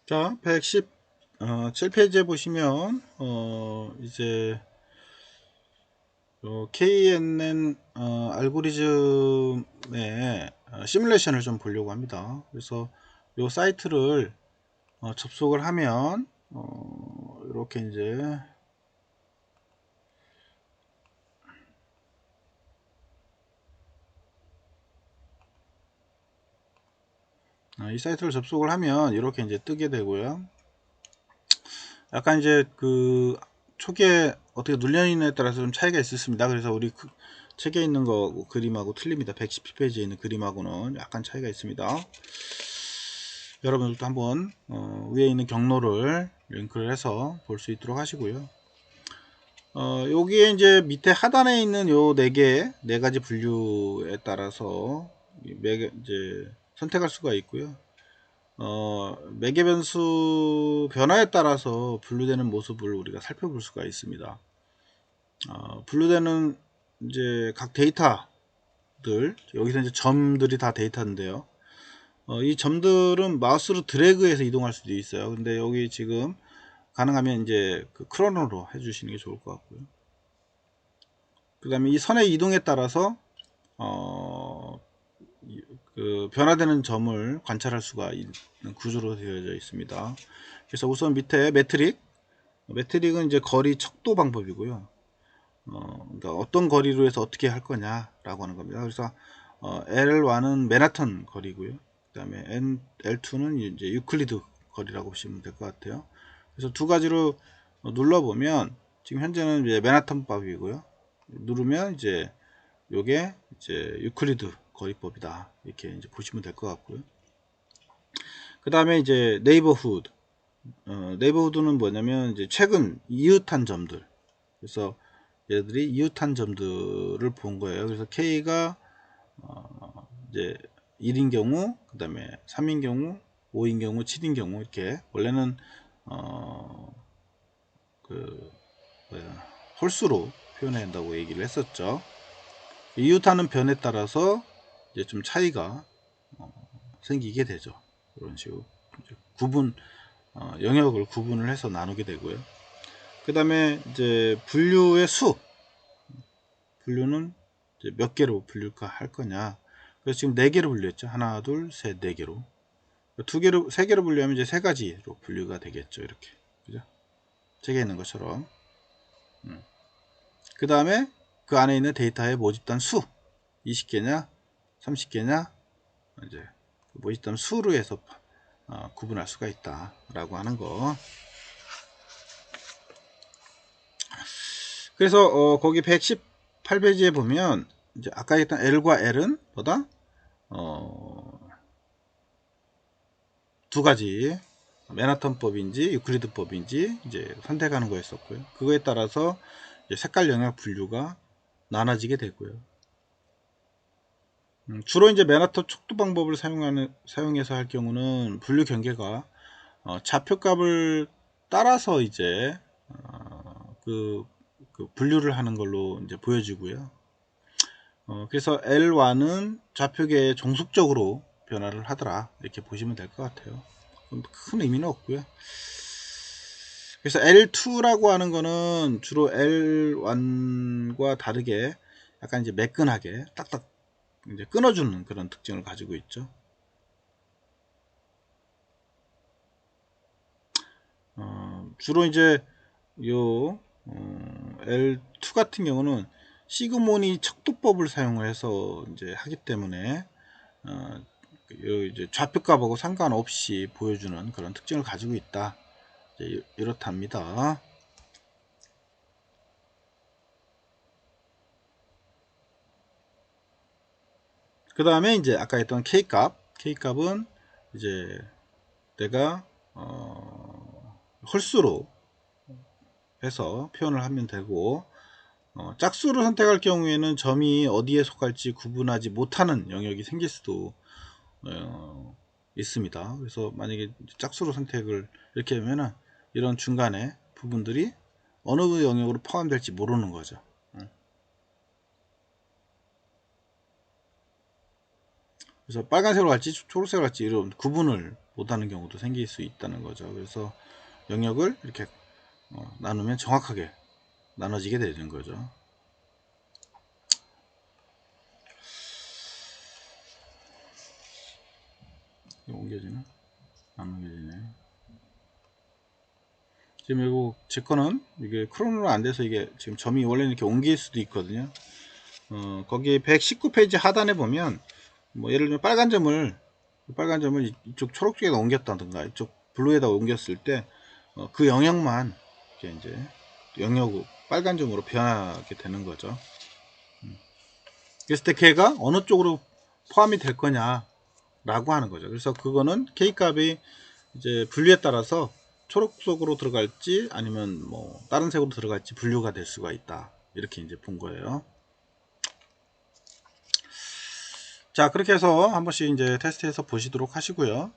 자, 117페이지에 보시면, 이제, KNN, 알고리즘의 시뮬레이션을 좀 보려고 합니다. 그래서 이 사이트를 접속을 하면, 이렇게 이제, 이 사이트를 접속을 하면 이렇게 이제 뜨게 되고요. 약간 이제 그 초기에 어떻게 눌려있느냐에 따라서 좀 차이가 있습니다. 그래서 우리 책에 있는 거 그림하고 틀립니다. 117페이지에 있는 그림하고는 약간 차이가 있습니다. 여러분들도 한번 위에 있는 경로를 링크를 해서 볼 수 있도록 하시고요. 여기에 이제 밑에 하단에 있는 요 네 가지 분류에 따라서 이제 선택할 수가 있고요. 매개 변수 변화에 따라서 분류되는 모습을 우리가 살펴볼 수가 있습니다. 분류되는 이제 각 데이터들, 여기서 이제 점들이 다 데이터인데요. 이 점들은 마우스로 드래그해서 이동할 수도 있어요. 근데 여기 지금 가능하면 이제 그 크로노로 해주시는 게 좋을 것 같고요. 그 다음에 이 선의 이동에 따라서 그 변화되는 점을 관찰할 수가 있는 구조로 되어져 있습니다. 그래서 우선 밑에 매트릭은 이제 거리 척도 방법이고요. 그러니까 어떤 거리로 해서 어떻게 할 거냐라고 하는 겁니다. 그래서 L1은 맨하탄 거리고요. 그 다음에 L2는 이제 유클리드 거리라고 보시면 될 것 같아요. 그래서 두 가지로 눌러보면 지금 현재는 이제 맨하탄법이고요. 누르면 이제 요게 이제 유클리드 거리법이다. 이렇게 이제 보시면 될 것 같고요. 그 다음에 이제 네이버후드. 네이버후드는 뭐냐면 이제 최근 이웃한 점들. 그래서 얘들이 이웃한 점들을 본 거예요. 그래서 K가 이제 1인 경우, 그 다음에 3인 경우, 5인 경우, 7인 경우 이렇게 원래는 그 홀수로 표현해야 한다고 얘기를 했었죠. 이웃하는 변에 따라서 이제 좀 차이가 생기게 되죠. 이런 식으로 구분 영역을 구분을 해서 나누게 되고요. 그 다음에 이제 분류의 분류는 이제 몇 개로 분류할 거냐. 그래서 지금 4개로 분류했죠. 하나, 둘, 셋, 4개로. 2개로, 3개로 분류하면 이제 3가지로 분류가 되겠죠. 이렇게. 그죠? 책에 있는 것처럼. 그 다음에 그 안에 있는 데이터의 모집단 수. 20개냐, 30개냐, 이제 모집단 수로 해서 구분할 수가 있다. 라고 하는 거. 그래서 거기 118페이지에 보면 이제 아까 했던 L과 L은 뭐다? 두 가지 맨하탄법인지 유클리드법인지 이제 선택하는 거였었고요. 그거에 따라서 색깔 영역 분류가 나눠지게 되고요. 주로 이제 맨하탄 척도 방법을 사용해서 할 경우는 분류 경계가 좌표값을 따라서 이제 그 분류를 하는 걸로 이제 보여지고요. 그래서 L1은 좌표계에 종속적으로 변화를 하더라 이렇게 보시면 될 것 같아요. 큰 의미는 없고요. 그래서 L2라고 하는 거는 주로 L1과 다르게 약간 이제 매끈하게 딱딱 이제 끊어주는 그런 특징을 가지고 있죠. 주로 이제 요 L2 같은 경우는 시그모니 척도법을 사용을 해서 이제 하기 때문에 이제 좌표값하고 상관없이 보여주는 그런 특징을 가지고 있다. 이렇답니다. 그 다음에 이제 아까 했던 K값은 이제 내가 홀수로 해서 표현을 하면 되고 짝수를 선택할 경우에는 점이 어디에 속할지 구분하지 못하는 영역이 생길 수도 있습니다. 그래서 만약에 짝수로 선택을 이렇게 하면은 이런 중간에 부분들이 어느 영역으로 포함될지 모르는 거죠. 그래서 빨간색으로 갈지 초록색으로 갈지 이런 구분을 못하는 경우도 생길 수 있다는 거죠. 그래서 영역을 이렇게 나누면 정확하게 나눠지게 되는 거죠. 옮겨지나? 안 옮겨지네. 지금 이거 제 거는 이게 크롬으로 안 돼서 이게 지금 점이 원래는 이렇게 옮길 수도 있거든요. 거기 119페이지 하단에 보면 뭐 예를 들면 빨간 점을 이쪽 초록 쪽에다 옮겼다든가 이쪽 블루에다 옮겼을 때 그 영역만 이제 영역으로 빨간 점으로 변하게 되는 거죠. 그랬을 때 걔가 어느 쪽으로 포함이 될 거냐 라고 하는 거죠. 그래서 그거는 K 값이 이제 분류에 따라서 초록 속으로 들어갈지 아니면 뭐 다른 색으로 들어갈지 분류가 될 수가 있다. 이렇게 이제 본 거예요. 자, 그렇게 해서 한 번씩 이제 테스트해서 보시도록 하시고요.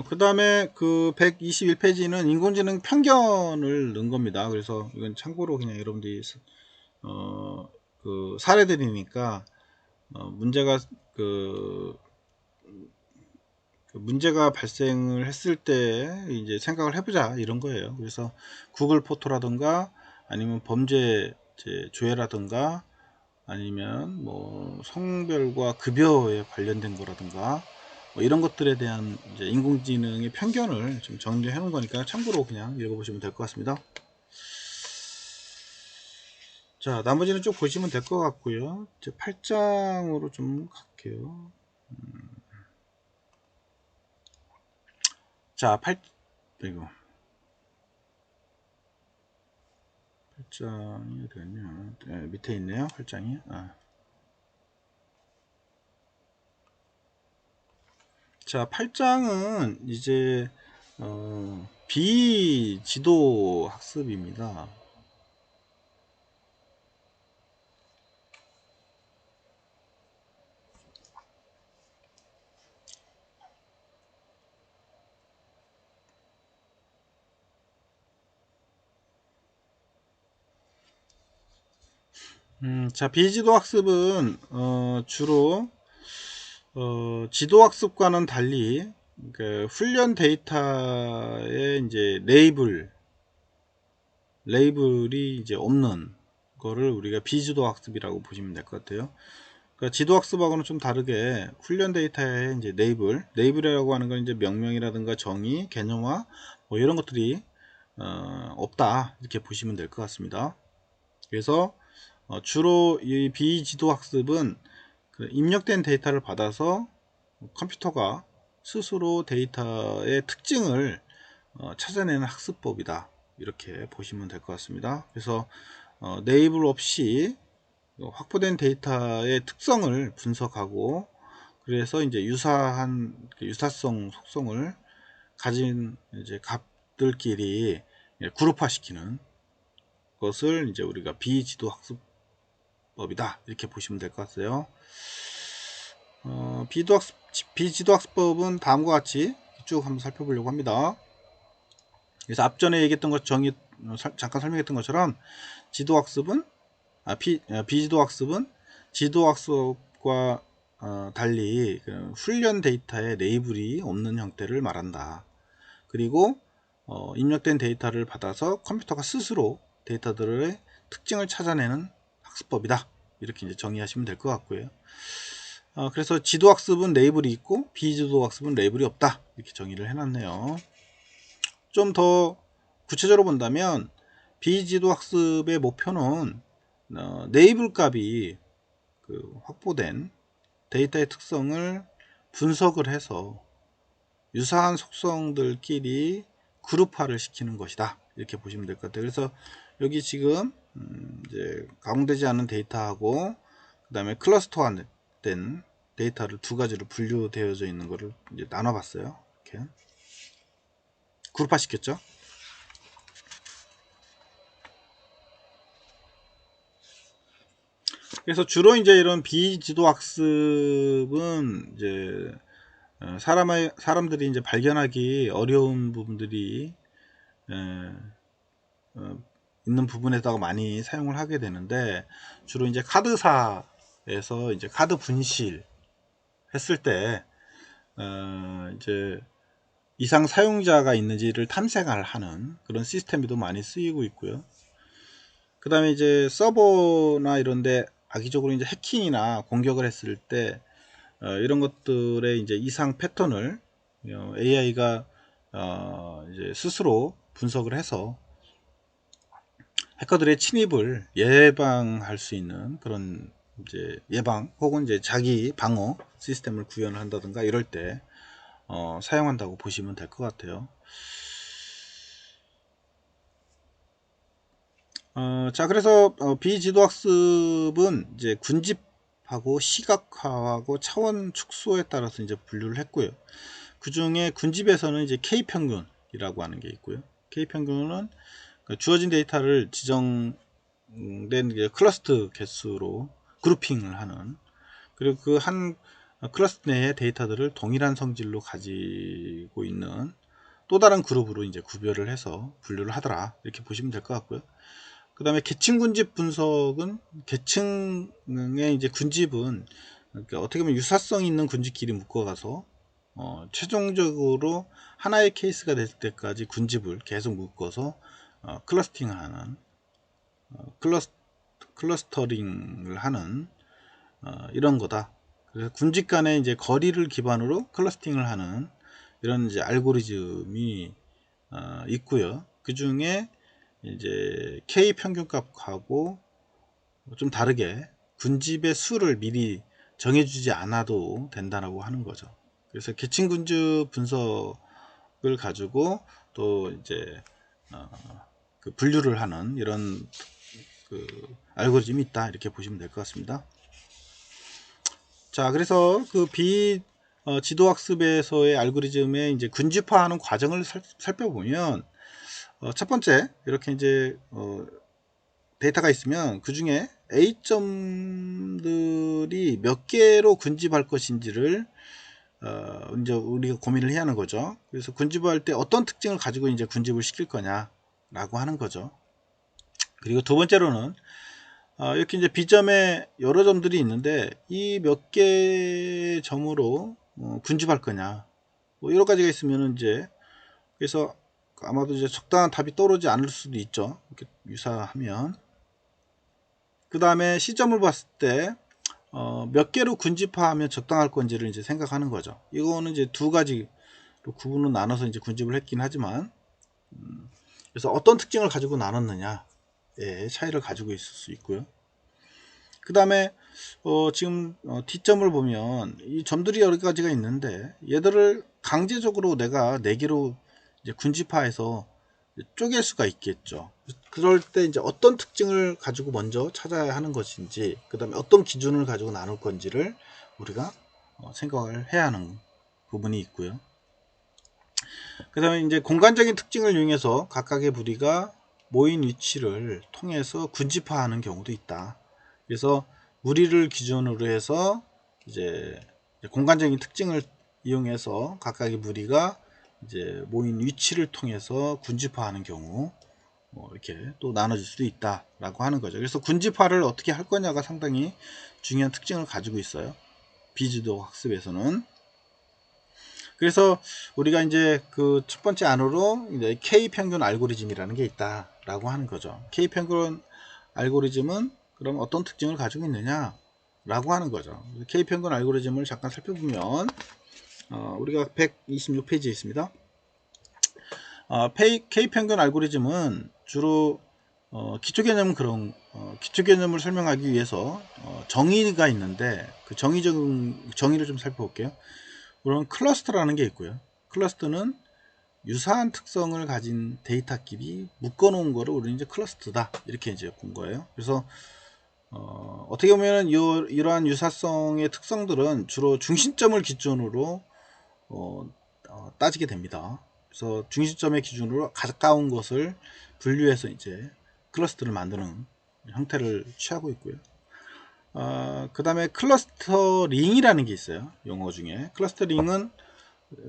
그 다음에 그 121페이지는 인공지능 편견을 넣은 겁니다. 그래서 이건 참고로 그냥 여러분들이 그 사례들이니까 문제가 문제가 발생을 했을 때 이제 생각을 해보자 이런 거예요. 그래서 구글 포토라든가 아니면 범죄 조회라든가 아니면 뭐 성별과 급여에 관련된 거라든가 뭐 이런 것들에 대한 이제 인공지능의 편견을 좀 정리해 놓은 거니까 참고로 그냥 읽어보시면 될 것 같습니다. 자, 나머지는 쭉 보시면 될 것 같고요. 이제 8장으로 좀 갈게요. 자, 이거 8장이 어디 갔냐? 네, 밑에 있네요. 8장이. 자, 8장은 이제 비지도 학습입니다. 자, 비지도 학습은 주로 지도 학습과는 달리 그 훈련 데이터에 이제 레이블이 이제 없는 거를 우리가 비지도 학습이라고 보시면 될 것 같아요. 그러니까 지도 학습하고는 좀 다르게 훈련 데이터에 이제 레이블이라고 하는 건 이제 명명이라든가 정의, 개념화 뭐 이런 것들이 없다 이렇게 보시면 될 것 같습니다. 그래서 주로 이 비지도 학습은 그 입력된 데이터를 받아서 컴퓨터가 스스로 데이터의 특징을 찾아내는 학습법이다 이렇게 보시면 될 것 같습니다. 그래서 레이블 없이 확보된 데이터의 특성을 분석하고 그래서 이제 유사한 유사성 속성을 가진 이제 값들끼리 그룹화시키는 것을 이제 우리가 비지도 학습법이다 이렇게 보시면 될 것 같아요. 비지도 학습법은 다음과 같이 쭉 한번 살펴보려고 합니다. 그래서 앞전에 얘기했던 것 잠깐 설명했던 것처럼 지도 학습은 비지도 학습은 지도 학습과 달리 훈련 데이터에 레이블이 없는 형태를 말한다. 그리고 입력된 데이터를 받아서 컴퓨터가 스스로 데이터들의 특징을 찾아내는 학습법이다. 이렇게 이제 정의하시면 될 것 같고요. 그래서 지도 학습은 레이블이 있고 비지도 학습은 레이블이 없다. 이렇게 정의를 해놨네요. 좀 더 구체적으로 본다면 비지도 학습의 목표는 레이블 값이 확보된 데이터의 특성을 분석을 해서 유사한 속성들끼리 그룹화를 시키는 것이다 이렇게 보시면 될 것 같아요. 그래서 여기 지금 이제 가공되지 않은 데이터하고 그 다음에 클러스터화된 데이터를 두 가지로 분류되어져 있는 것을 이제 나눠봤어요. 이렇게 그룹화 시켰죠. 그래서 주로 이제 이런 비지도 학습은 이제 사람들이 이제 발견하기 어려운 부분들이 있는 부분에다가 많이 사용을 하게 되는데 주로 이제 카드사 에서 이제 카드 분실 했을 때 이제 이상 사용자가 있는지를 탐색을 하는 그런 시스템도 많이 쓰이고 있고요. 그 다음에 이제 서버나 이런데 악의적으로 이제 해킹이나 공격을 했을 때 이런 것들의 이제 이상 패턴을 AI가 이제 스스로 분석을 해서 해커들의 침입을 예방할 수 있는 그런 이제 예방 혹은 이제 자기 방어 시스템을 구현을 한다든가 이럴 때 사용한다고 보시면 될 것 같아요. 자, 그래서 비지도 학습은 이제 군집하고 시각화하고 차원 축소에 따라서 이제 분류를 했고요. 그 중에 군집에서는 이제 K 평균이라고 하는 게 있고요. K 평균은 주어진 데이터를 지정된 클러스터 개수로 그룹핑을 하는, 그리고 그 한 클러스터 내의 데이터들을 동일한 성질로 가지고 있는 또 다른 그룹으로 이제 구별을 해서 분류를 하더라, 이렇게 보시면 될 것 같고요. 그 다음에 계층 군집 분석은 계층의 이제 군집은 그러니까 어떻게 보면 유사성 있는 군집끼리 묶어가서 최종적으로 하나의 케이스가 될 때까지 군집을 계속 묶어서 클러스팅을 하는 클러스터링을 하는 이런 거다. 그래서 군집 간의 이제 거리를 기반으로 클러스팅을 하는 이런 이제 알고리즘이 있고요. 그 중에 이제 K 평균값하고 좀 다르게 군집의 수를 미리 정해주지 않아도 된다라고 하는 거죠. 그래서 계층 군집 분석을 가지고 또 이제 그 분류를 하는 이런 그 알고리즘이 있다, 이렇게 보시면 될 것 같습니다. 자, 그래서 그 지도학습에서의 알고리즘의 이제 군집화하는 과정을 살펴보면 첫 번째 이렇게 이제 데이터가 있으면 그 중에 A점들이 몇 개로 군집할 것인지를 이제 우리가 고민을 해야 하는 거죠. 그래서 군집할 때 어떤 특징을 가지고 이제 군집을 시킬 거냐라고 하는 거죠. 그리고 두 번째로는 이렇게 이제 B점에 여러 점들이 있는데 이 몇 개 점으로 군집할 거냐, 뭐 여러 가지가 있으면 이제, 그래서 아마도 이제 적당한 답이 떠오르지 않을 수도 있죠, 이렇게 유사하면. 그 다음에 시점을 봤을 때 몇 개로 군집화하면 적당할 건지를 이제 생각하는 거죠. 이거는 이제 두 가지로 구분을 나눠서 이제 군집을 했긴 하지만, 그래서 어떤 특징을 가지고 나눴느냐의 차이를 가지고 있을 수 있고요. 그 다음에 지금 D점을 보면 이 점들이 여러 가지가 있는데 얘들을 강제적으로 내가 4개로 이제 군집화해서 쪼갤 수가 있겠죠. 그럴 때 이제 어떤 특징을 가지고 먼저 찾아야 하는 것인지, 그 다음에 어떤 기준을 가지고 나눌 건지를 우리가 생각을 해야 하는 부분이 있고요. 그 다음에 이제 공간적인 특징을 이용해서 각각의 무리가 모인 위치를 통해서 군집화하는 경우도 있다. 그래서 무리를 기준으로 해서 이제 공간적인 특징을 이용해서 각각의 무리가 이제 모인 위치를 통해서 군집화하는 경우 이렇게 또 나눠질 수도 있다라고 하는 거죠. 그래서 군집화를 어떻게 할 거냐가 상당히 중요한 특징을 가지고 있어요, 비지도 학습에서는. 그래서 우리가 이제 그 첫 번째 안으로 이제 K 평균 알고리즘이라는 게 있다라고 하는 거죠. K 평균 알고리즘은 그럼 어떤 특징을 가지고 있느냐라고 하는 거죠. K 평균 알고리즘을 잠깐 살펴보면 우리가 126페이지에 있습니다. K 평균 알고리즘은 주로 기초 개념은 기초 개념을 설명하기 위해서 정의가 있는데 그 정의를 좀 살펴볼게요. 그럼 클러스터라는 게 있고요. 클러스터는 유사한 특성을 가진 데이터끼리 묶어 놓은 거를 우리는 이제 클러스터다, 이렇게 이제 본 거예요. 그래서 어떻게 보면 이러한 유사성의 특성들은 주로 중심점을 기준으로 따지게 됩니다. 그래서 중심점의 기준으로 가까운 것을 분류해서 이제 클러스터를 만드는 형태를 취하고 있고요. 그 다음에 클러스터링이라는 게 있어요, 용어 중에. 클러스터링은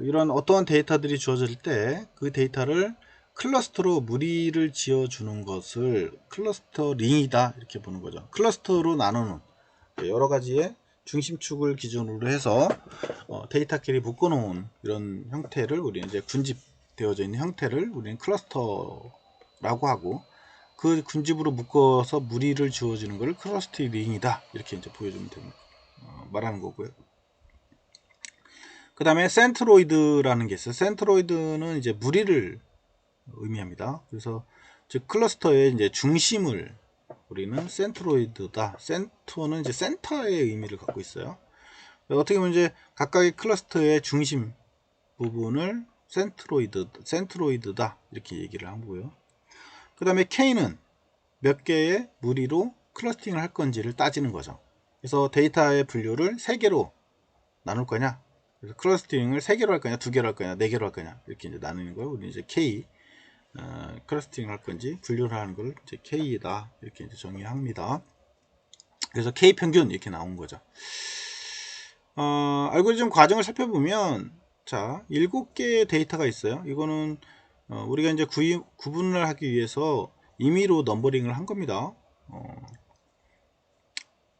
이런 어떠한 데이터들이 주어질 때 그 데이터를 클러스터로 무리를 지어 주는 것을 클러스터링이다, 이렇게 보는 거죠. 클러스터로 나누는, 여러 가지의 중심축을 기준으로 해서 데이터끼리 묶어 놓은 이런 형태를 우리는 이제 군집되어져 있는 형태를 우리는 클러스터라고 하고, 그 군집으로 묶어서 무리를 주어지는 것을 클러스터링이다 이렇게 이제 보여주면 됩니다. 말하는 거고요. 그 다음에 센트로이드라는 게 있어요. 센트로이드는 이제 무리를 의미합니다. 그래서 즉 클러스터의 이제 중심을 우리는 센트로이드다. 센터는 이제 센터의 의미를 갖고 있어요. 어떻게 보면 이제 각각의 클러스터의 중심 부분을 센트로이드다 이렇게 얘기를 하고요. 그 다음에 K는 몇 개의 무리로 클러스팅을 할 건지를 따지는 거죠. 그래서 데이터의 분류를 3개로 나눌 거냐, 그래서 클러스팅을 3개로 할 거냐, 2개로 할 거냐, 4개로 할 거냐 이렇게 이제 나누는 거예요. 우리 이제 K 클러스팅 할 건지 분류를 하는 걸 이제 K다 이렇게 이제 정의합니다. 그래서 K 평균 이렇게 나온 거죠. 알고리즘 과정을 살펴보면 자 7개의 데이터가 있어요. 이거는 우리가 이제 구분을 하기 위해서 임의로 넘버링을 한 겁니다.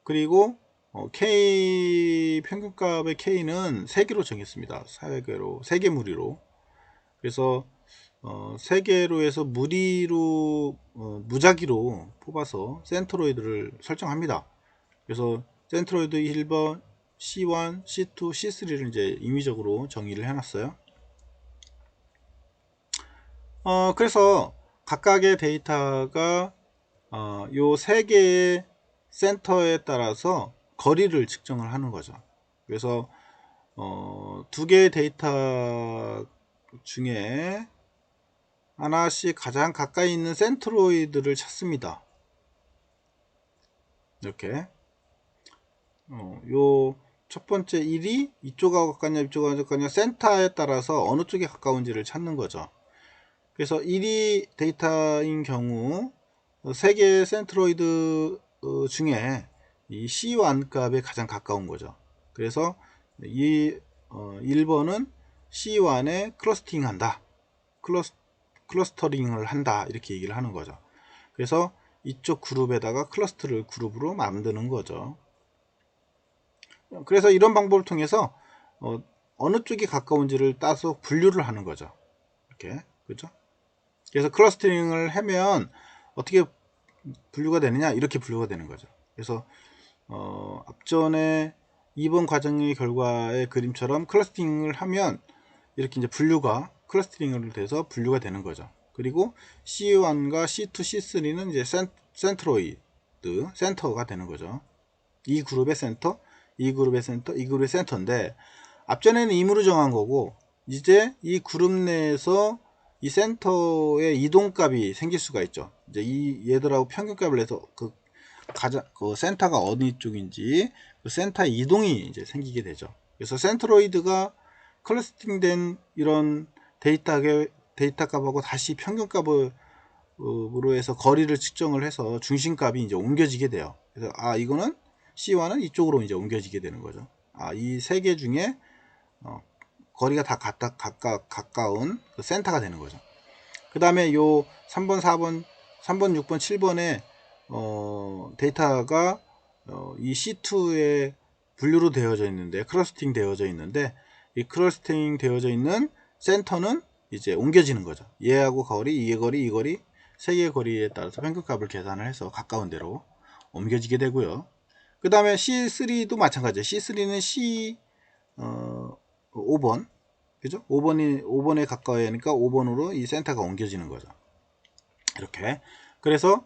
그리고 K 평균값의 K는 3개로 정했습니다. 3개 무리로. 그래서 3개로 해서 무리로 무작위로 뽑아서 센트로이드를 설정합니다. 그래서 센트로이드 1번, C1, C2, C3를 이제 임의적으로 정의를 해놨어요. 그래서 각각의 데이터가 요 3개의 센터에 따라서 거리를 측정을 하는 거죠. 그래서 2개의 데이터 중에 하나씩 가장 가까이 있는 센트로이드를 찾습니다. 이렇게 요 첫 번째 1이 이쪽하고 가깝냐 이쪽하고 가깝냐 센터에 따라서 어느 쪽에 가까운지를 찾는 거죠. 그래서 1이 데이터인 경우 3개의 센트로이드 중에 이 C1 값에 가장 가까운 거죠. 그래서 이 1번은 C1에 클러스팅 한다. 클러스터링을 한다 이렇게 얘기를 하는 거죠. 그래서 이쪽 그룹에다가 클러스터를 그룹으로 만드는 거죠. 그래서 이런 방법을 통해서 어느 쪽이 가까운지를 따서 분류를 하는 거죠. 이렇게 그죠? 그래서 클러스터링을 하면 어떻게 분류가 되느냐, 이렇게 분류가 되는 거죠. 그래서 앞전에 2번 과정의 결과의 그림처럼 클러스팅을 하면 이렇게 이제 클러스터링을 돼서 분류가 되는 거죠. 그리고 C1과 C2, C3는 이제 센터가 되는 거죠. 이 그룹의 센터, 이 그룹의 센터, 이 그룹의 센터인데 앞전에는 임의로 정한 거고 이제 이 그룹 내에서 이 센터의 이동값이 생길 수가 있죠. 이제 얘들하고 평균값을 내서 그 센터가 어디 쪽인지 그 센터의 이동이 이제 생기게 되죠. 그래서 센트로이드가 클러스팅된 이런 데이터값하고 다시 평균값으로 해서 거리를 측정을 해서 중심값이 이제 옮겨지게 돼요. 그래서 이거는 C와는 이쪽으로 이제 옮겨지게 되는 거죠. 이 세 개 중에 거리가 다 가까운 그 센터가 되는 거죠. 그 다음에 요 3번, 4번, 3번, 6번, 7번에 데이터가 이 C2에 분류로 되어져 있는데, 클러스팅 되어져 있는데, 이 클러스팅 되어져 있는 센터는 이제 옮겨지는 거죠. 얘하고 거리, 이 거리, 이 거리, 세 개의 거리에 따라서 평균값을 계산을 해서 가까운 데로 옮겨지게 되고요. 그 다음에 C3도 마찬가지예요. C3는 C 5번, 그죠? 5번에 가까워야 하니까 5번으로 이 센터가 옮겨지는 거죠. 이렇게. 그래서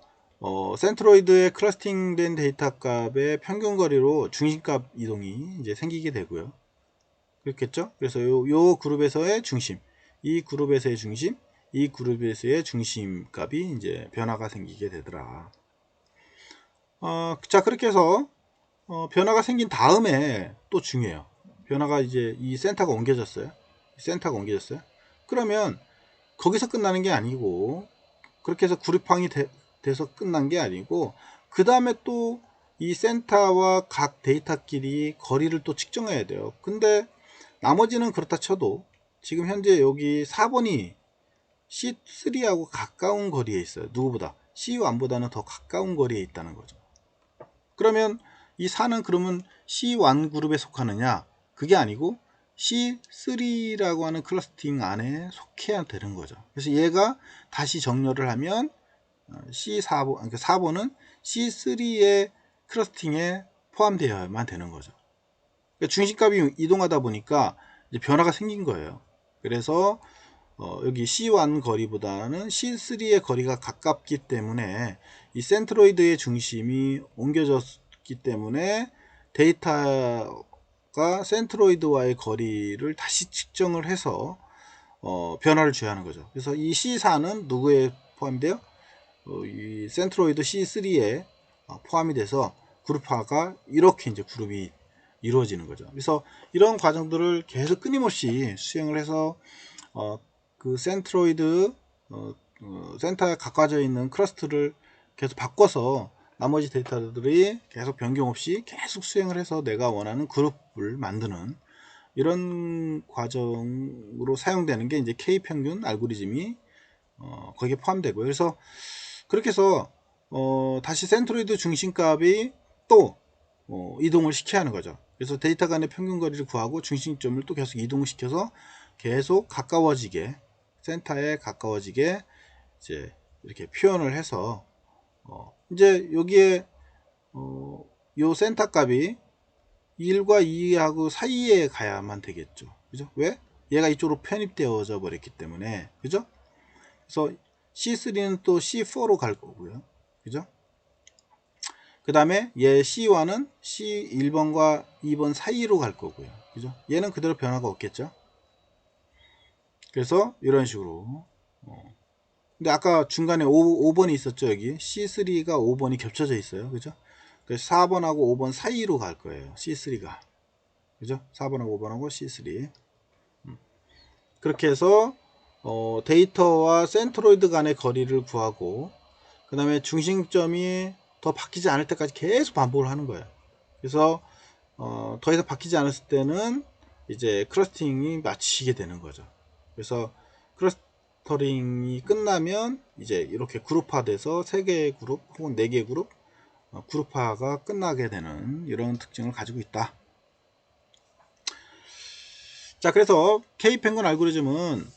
센트로이드의 클러스팅된 데이터 값의 평균 거리로 중심값 이동이 이제 생기게 되고요. 그렇겠죠? 그래서 요 그룹에서의 중심, 이 그룹에서의 중심, 이 그룹에서의 중심 값이 이제 변화가 생기게 되더라. 자, 그렇게 해서 변화가 생긴 다음에 또 중요해요. 변화가 이제 이 센터가 옮겨졌어요. 그러면 거기서 끝나는 게 아니고, 그렇게 해서 그룹팡이 돼서 끝난 게 아니고, 그 다음에 또 이 센터와 각 데이터끼리 거리를 또 측정해야 돼요. 근데 나머지는 그렇다 쳐도 지금 현재 여기 4번이 C3하고 가까운 거리에 있어요. 누구보다 C1보다는 더 가까운 거리에 있다는 거죠. 그러면 이 4는 그러면 C1 그룹에 속하느냐? 그게 아니고 C3라고 하는 클러스팅 안에 속해야 되는 거죠. 그래서 얘가 다시 정렬을 하면 C4번, 그러니까 4번은 C3의 클러스팅에 포함되어야만 되는 거죠. 그러니까 중심값이 이동하다 보니까 이제 변화가 생긴 거예요. 그래서 여기 C1 거리보다는 C3의 거리가 가깝기 때문에 이 센트로이드의 중심이 옮겨졌기 때문에 데이터가 센트로이드와의 거리를 다시 측정을 해서 변화를 줘야 하는 거죠. 그래서 이 C4는 누구에 포함돼요? 이 센트로이드 C3에 포함이 돼서 그룹화가 이렇게 이제 그룹이 이루어지는 거죠. 그래서 이런 과정들을 계속 끊임없이 수행을 해서 그 센트로이드 센터에 가까워져 있는 클러스터를 계속 바꿔서 나머지 데이터들이 계속 변경 없이 계속 수행을 해서 내가 원하는 그룹을 만드는 이런 과정으로 사용되는 게 이제 K평균 알고리즘이 거기에 포함되고요. 그래서 그렇게 해서 다시 센트로이드 중심값이 또 이동을 시켜야 하는 거죠. 그래서 데이터 간의 평균 거리를 구하고 중심점을 또 계속 이동시켜서 계속 가까워지게 센터에 가까워지게 이제 이렇게 표현을 해서 이제 여기에 요 센터 값이 1과 2하고 사이에 가야만 되겠죠. 그죠? 왜? 얘가 이쪽으로 편입되어져 버렸기 때문에. 그죠? 그래서 C3는 또 C4로 갈 거고요. 그죠? 그 다음에 얘 C1은 C1번과 2번 사이로 갈 거고요. 그죠? 얘는 그대로 변화가 없겠죠? 그래서 이런 식으로 근데 아까 중간에 5번이 있었죠. 여기 C3가 5번이 겹쳐져 있어요. 그죠? 그래서 4번하고 5번 사이로 갈 거예요. C3가. 그죠? 4번하고 5번하고 C3. 그렇게 해서 데이터와 센트로이드 간의 거리를 구하고 그 다음에 중심점이 더 바뀌지 않을 때까지 계속 반복을 하는 거예요. 그래서 더 이상 바뀌지 않았을 때는 이제 클러스팅이 마치게 되는 거죠. 그래서 클러스터링이 끝나면 이제 이렇게 그룹화돼서 3개의 그룹 혹은 4개의 그룹 그룹화가 끝나게 되는 이런 특징을 가지고 있다. 자, 그래서 K평균 알고리즘은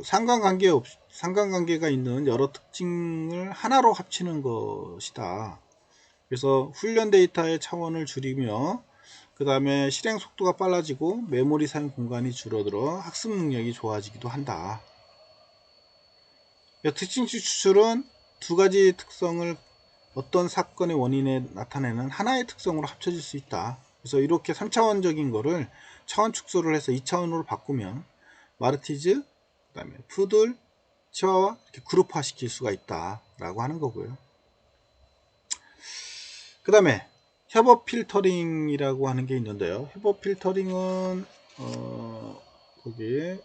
상관관계가 있는 여러 특징을 하나로 합치는 것이다. 그래서 훈련 데이터의 차원을 줄이며 그 다음에 실행 속도가 빨라지고 메모리 사용 공간이 줄어들어 학습 능력이 좋아지기도 한다. 특징치 추출은 두 가지 특성을 어떤 사건의 원인에 나타내는 하나의 특성으로 합쳐질 수 있다. 그래서 이렇게 3차원적인 거를 차원 축소를 해서 2차원으로 바꾸면 마르티즈, 그 다음에 푸들, 치와와 이렇게 그룹화 시킬 수가 있다 라고 하는 거고요. 그 다음에 협업 필터링이라고 하는 게 있는데요. 협업 필터링은 거기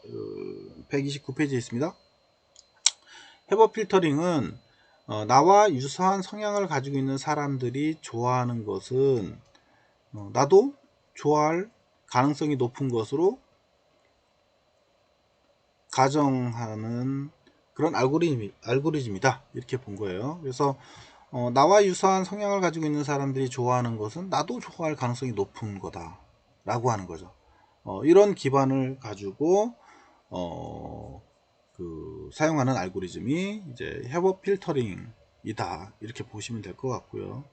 129페이지에 있습니다. 협업 필터링은 나와 유사한 성향을 가지고 있는 사람들이 좋아하는 것은 나도 좋아할 가능성이 높은 것으로 가정하는 그런 알고리즘이다 이렇게 본 거예요. 그래서 나와 유사한 성향을 가지고 있는 사람들이 좋아하는 것은 나도 좋아할 가능성이 높은 거다 라고 하는 거죠. 이런 기반을 가지고 사용하는 알고리즘이 이제 협업 필터링이다 이렇게 보시면 될 것 같고요.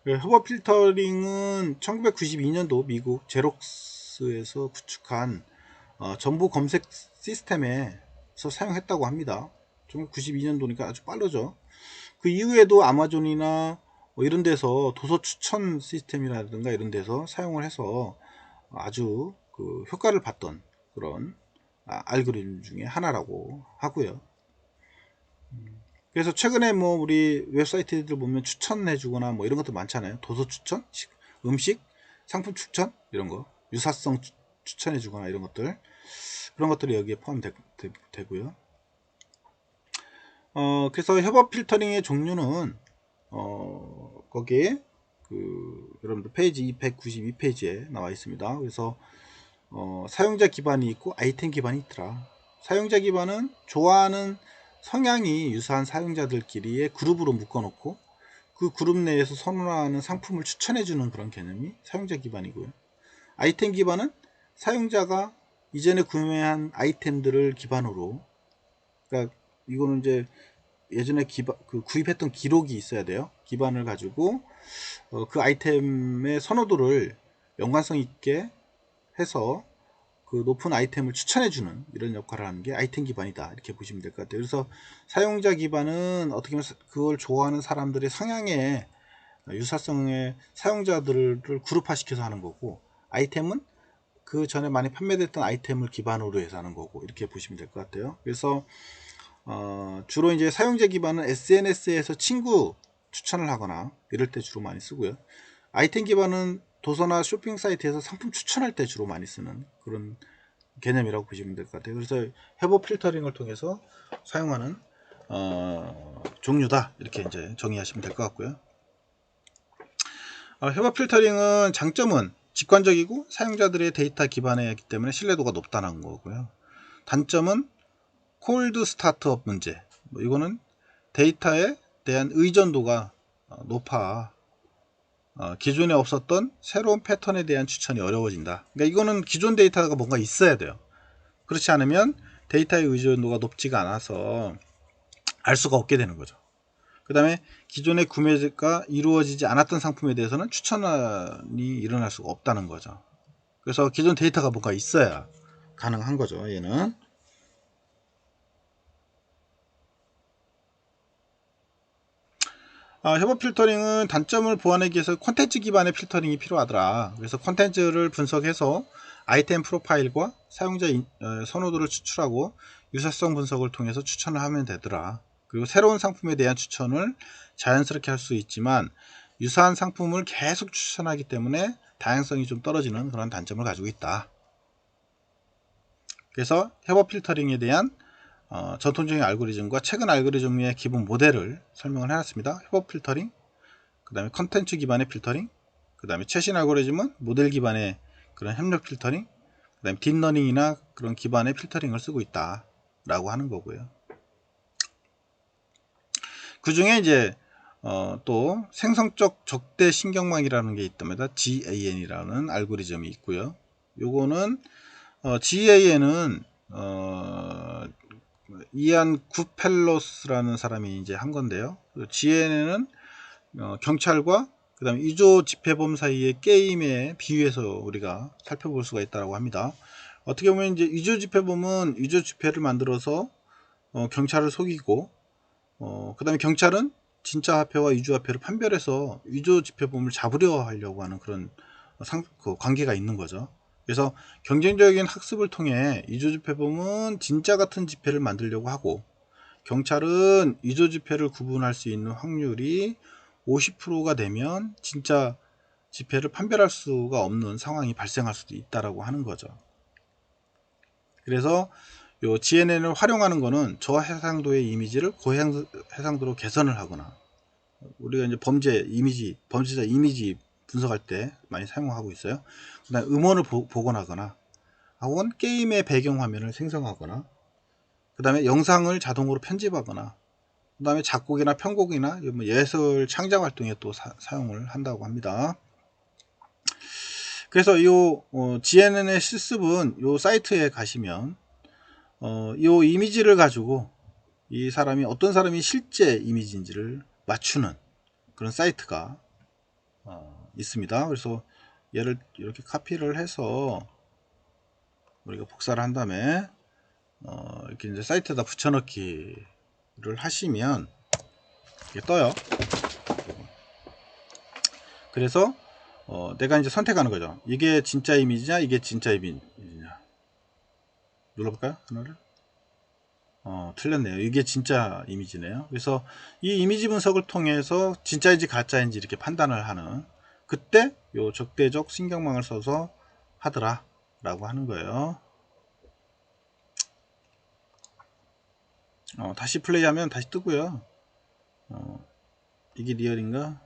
협업 필터링은 1992년도 미국 제록스에서 구축한 정보 검색 시스템에서 사용했다고 합니다. 1992년도니까 아주 빠르죠. 그 이후에도 아마존이나 뭐 이런 데서 도서 추천 시스템이라든가 이런 데서 사용을 해서 아주 그 효과를 봤던 그런 알고리즘 중에 하나라고 하고요. 그래서 최근에 뭐 우리 웹사이트들 보면 추천해 주거나 뭐 이런 것도 많잖아요. 도서 추천, 음식, 상품 추천 이런 거, 유사성 추천해 주거나 이런 것들, 그런 것들이 여기에 포함되고요. 그래서 협업 필터링의 종류는 거기에 여러분들 페이지 292페이지에 나와 있습니다. 그래서 사용자 기반이 있고 아이템 기반이 있더라. 사용자 기반은 좋아하는 성향이 유사한 사용자들끼리의 그룹으로 묶어 놓고 그 그룹 내에서 선호하는 상품을 추천해주는 그런 개념이 사용자 기반이고요. 아이템 기반은 사용자가 이전에 구매한 아이템들을 기반으로, 그러니까 이거는 이제 예전에 구입했던 기록이 있어야 돼요. 기반을 가지고 그 아이템의 선호도를 연관성 있게 해서 그 높은 아이템을 추천해주는 이런 역할을 하는 게 아이템 기반이다, 이렇게 보시면 될 것 같아요. 그래서 사용자 기반은 어떻게 보면 그걸 좋아하는 사람들의 성향에 유사성의 사용자들을 그룹화시켜서 하는 거고, 아이템은 그 전에 많이 판매됐던 아이템을 기반으로 해서 하는 거고, 이렇게 보시면 될 것 같아요. 그래서 주로 이제 사용자 기반은 SNS에서 친구 추천을 하거나 이럴 때 주로 많이 쓰고요. 아이템 기반은 도서나 쇼핑 사이트에서 상품 추천할 때 주로 많이 쓰는 그런 개념이라고 보시면 될 것 같아요. 그래서 회복 필터링을 통해서 사용하는 종류다, 이렇게 이제 정의하시면 될 것 같고요. 회복 필터링은 장점은 직관적이고 사용자들의 데이터 기반에 있기 때문에 신뢰도가 높다는 거고요. 단점은 콜드 스타트업 문제, 이거는 데이터에 대한 의존도가 높아 기존에 없었던 새로운 패턴에 대한 추천이 어려워진다. 그러니까 이거는 기존 데이터가 뭔가 있어야 돼요. 그렇지 않으면 데이터의 의존도가 높지가 않아서 알 수가 없게 되는 거죠. 그 다음에 기존의 구매가 이루어지지 않았던 상품에 대해서는 추천이 일어날 수가 없다는 거죠. 그래서 기존 데이터가 뭔가 있어야 가능한 거죠, 얘는. 협업 필터링은 단점을 보완하기 위해서 콘텐츠 기반의 필터링이 필요하더라. 그래서 콘텐츠를 분석해서 아이템 프로파일과 사용자 선호도를 추출하고 유사성 분석을 통해서 추천을 하면 되더라. 그리고 새로운 상품에 대한 추천을 자연스럽게 할 수 있지만 유사한 상품을 계속 추천하기 때문에 다양성이 좀 떨어지는 그런 단점을 가지고 있다. 그래서 협업 필터링에 대한 전통적인 알고리즘과 최근 알고리즘의 기본 모델을 설명을 해놨습니다. 협업 필터링, 그 다음에 컨텐츠 기반의 필터링, 그 다음에 최신 알고리즘은 모델 기반의 그런 협력 필터링, 그 다음에 딥러닝이나 그런 기반의 필터링을 쓰고 있다 라고 하는 거고요. 그 중에 이제 또 생성적 적대 신경망이라는 게 있답니다. GAN이라는 알고리즘이 있고요. 요거는 GAN은 이안 구펠로스라는 사람이 이제 한 건데요. GN에는 경찰과 그 다음에 위조 집회범 사이의 게임에 비유해서 우리가 살펴볼 수가 있다고 합니다. 어떻게 보면 이제 위조 집회범은 위조 집회를 만들어서 경찰을 속이고 그 다음에 경찰은 진짜 화폐와 위조 화폐를 판별해서 위조 집회범을 잡으려 하려고 하는 그런 그 관계가 있는 거죠. 그래서 경쟁적인 학습을 통해 위조 집회범은 진짜 같은 집회를 만들려고 하고, 경찰은 위조 집회를 구분할 수 있는 확률이 50%가 되면 진짜 집회를 판별할 수가 없는 상황이 발생할 수도 있다라고 하는 거죠. 그래서 요 GNN을 활용하는 거는 저해상도의 이미지를 고해상도로 개선을 하거나, 우리가 이제 범죄자 이미지 분석할 때 많이 사용하고 있어요. 그다음 음원을 복원하거나, 혹은 게임의 배경 화면을 생성하거나, 그 다음에 영상을 자동으로 편집하거나, 그 다음에 작곡이나 편곡이나 예술 창작 활동에 또 사용을 한다고 합니다. 그래서 이 GNN의 실습은 이 사이트에 가시면 이 이미지를 가지고 이 사람이 어떤 사람이 실제 이미지인지를 맞추는 그런 사이트가 있습니다. 그래서 얘를 이렇게 카피를 해서 우리가 복사를 한 다음에 이렇게 이제 사이트에다 붙여넣기를 하시면 이렇게 떠요. 그래서 내가 이제 선택하는 거죠. 이게 진짜 이미지냐, 이게 진짜 이미지냐. 눌러볼까요? 하나를. 틀렸네요. 이게 진짜 이미지네요. 그래서 이 이미지 분석을 통해서 진짜인지 가짜인지 이렇게 판단을 하는, 그때 요 적대적 신경망을 써서 하더라 라고 하는 거예요. 다시 플레이하면 다시 뜨고요. 이게 리얼인가?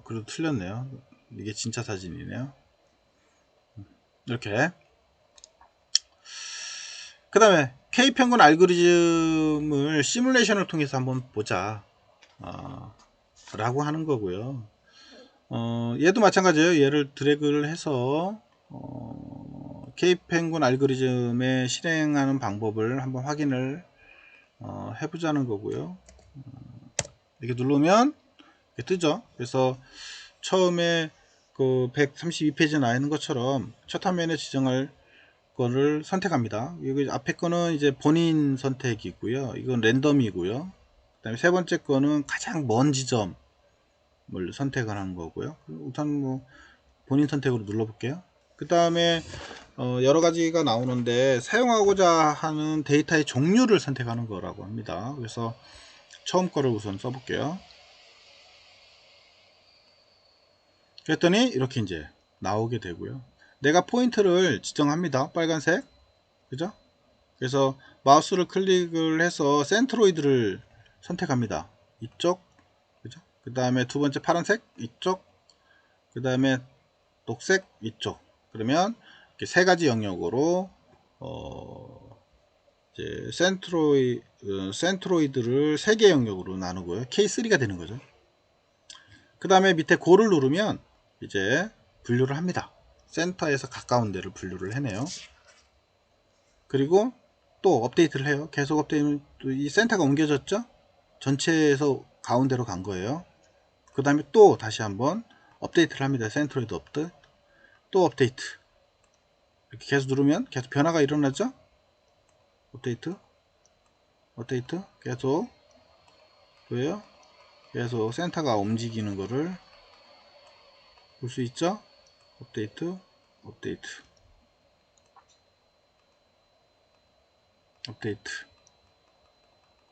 그래도 틀렸네요. 이게 진짜 사진이네요. 이렇게. 그 다음에 K평균 알고리즘을 시뮬레이션을 통해서 한번 보자. 라고 하는 거고요. 얘도 마찬가지예요. 얘를 드래그를 해서 Kpenguin 알고리즘에 실행하는 방법을 한번 확인을 해보자는 거고요. 이렇게 누르면 이렇게 뜨죠. 그래서 처음에 그 132페이지에 나 있는 것처럼 첫 화면에 지정할 거를 선택합니다. 여기 앞에 거는 이제 본인 선택이고요. 이건 랜덤이고요. 그 다음에 세 번째 거는 가장 먼 지점을 선택을 하는 거고요. 우선 뭐 본인 선택으로 눌러 볼게요. 그 다음에 여러 가지가 나오는데 사용하고자 하는 데이터의 종류를 선택하는 거라고 합니다. 그래서 처음 거를 우선 써볼게요. 그랬더니 이렇게 이제 나오게 되고요. 내가 포인트를 지정합니다. 빨간색, 그죠? 그래서 마우스를 클릭을 해서 센트로이드를 선택합니다. 이쪽, 그죠? 그 다음에 두 번째 파란색 이쪽, 그 다음에 녹색 이쪽. 그러면 이렇게 세 가지 영역으로 이제 센트로이드를 세 개 영역으로 나누고요. K3가 되는 거죠. 그 다음에 밑에 고를 누르면 이제 분류를 합니다. 센터에서 가까운 데를 분류를 해내요. 그리고 또 업데이트를 해요. 계속 업데이트는 이 센터가 옮겨졌죠. 전체에서 가운데로 간 거예요. 그 다음에 또 다시 한번 업데이트를 합니다. 센트로이드 업데이트, 또 업데이트. 이렇게 계속 누르면 계속 변화가 일어나죠. 업데이트, 업데이트, 계속 보여요. 계속 센터가 움직이는 거를 볼 수 있죠. 업데이트, 업데이트, 업데이트.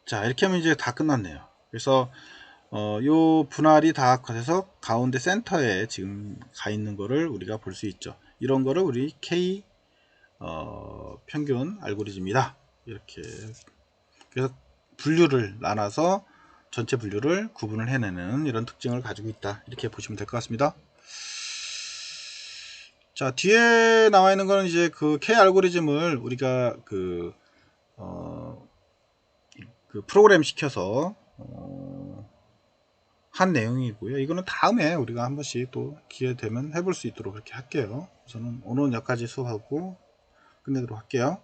자, 이렇게 하면 이제 다 끝났네요. 그래서 요 분할이 다 돼서 가운데 센터에 지금 가 있는 거를 우리가 볼 수 있죠. 이런 거를 우리 K 평균 알고리즘이다. 이렇게. 그래서 분류를 나눠서 전체 분류를 구분을 해내는 이런 특징을 가지고 있다. 이렇게 보시면 될 것 같습니다. 자, 뒤에 나와 있는 거는 이제 그 K 알고리즘을 우리가 그 프로그램 시켜서 한 내용이고요. 이거는 다음에 우리가 한 번씩 또 기회 되면 해볼 수 있도록 그렇게 할게요. 저는 오늘은 여기까지 수업하고 끝내도록 할게요.